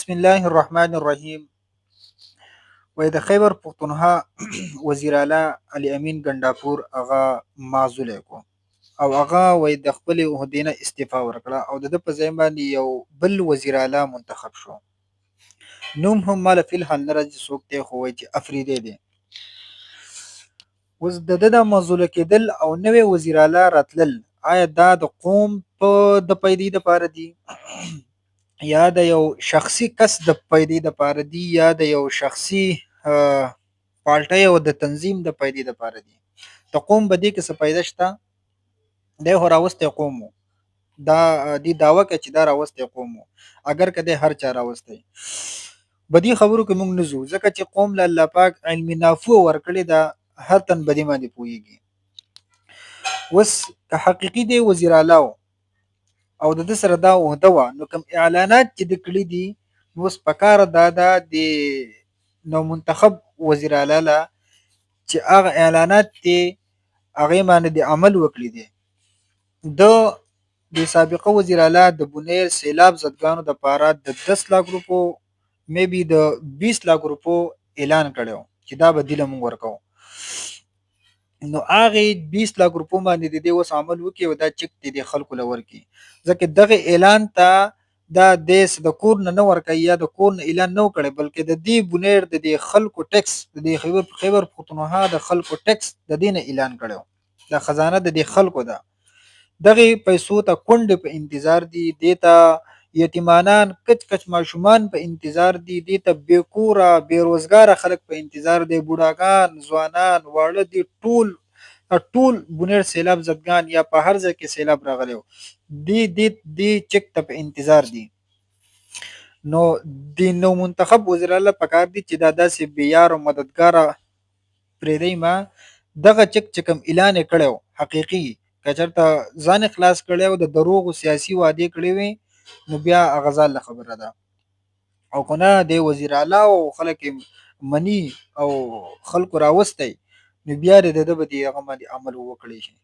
بسم الله الرحمن الرحیم. د خیبر پښتونخوا وزیر اعلی علي امین ګنډاپور هغه معزول کو او هغه د خپل عہدې نه استعفا ورکړه او د ده په ځای باندې یو بل وزیر اعلی منتخب شو. نوم هم مال فی الحال نه راځي څوک دی خو وایي چې افریدی دی. اوس د ده د معزوله کېدل او نوی وزیر اعلی راتلل آیا دا د قوم په د پیدې دپاره دي یا د یو شخصي کس د پیدې دپاره دي یا د یو شخصي پالټۍ او د تنظیم د پیدې دپاره دي. د قوم په دې کې څه پیدا شته، دی خو راوستی قوم و، دا دې دعوه کوي چې دا راوستی قوم و، اگر که دی هر چا راوستی. په دې خبرو کې موږ نه ځو ځکه چې قوم له الله پاک علمي نافوه ورکړې ده، هر تن په دې باندې پوهېږي. اوس که حقیقي دی وزیر اعلی و او د ده سره دا عهده وه، نو کوم اعلانات چې ده کړي دي نو اوس پکاره دا ده د نومنتخب وزیر اعلی له چې هغه اعلانات دي هغې باندې د عمل وکړي دي. د سابقه وزیر اعلی د بنیر سیلاب زدګانو دپاره د 10 لاک روپو میبي د 20 لاک روپو اعلان کړی و چې دا به دیله مونږ ورکوو. نو هغې 20 لاک روپو باندې د دې اوس عمل وکړي او دا چک د دې خلکو له ورکړي، ځکه دغه اعلان ته دا د کور نه نه ورکوي یا د کور نه اعلان نه وکړی، بلکې د دې بنیر د دې خلکو ټیکس د دې خیبر پښتونخوا د خلکو ټیکس د دې نه اعلان کړی و. دا خزانه د دې خلکو ده، دغې پیسو ته کونډې په انتظار دي، دې ته یتیمانان کچ کچ ماشومان په انتظار دي، دې ته بې کوره بې روزګاره خلک په انتظار دي، بوډاګان ځوانان واړه دي، ټول بنیر سیلاب زدګان یا په هر ځای کې سیلاب راغلی و دې چک ته په انتظار دي. نو د نو منتخب وزیر اعلی پکار دي چې دا داسې بې یار او مددګاره پرېږدئ ما دغه چک چې کوم اعلان یې کړی و حقیقي که چېرته ځان یې خلاص کړی و د دروغو سیاسي وعدې کړې وې نو بیا هغه ځان له خبره ده، او که نه دی وزیر اعلی او خلک یې مني او خلکو راوستی نو بیا د ده به د هغه باندې عمل وکړی شي.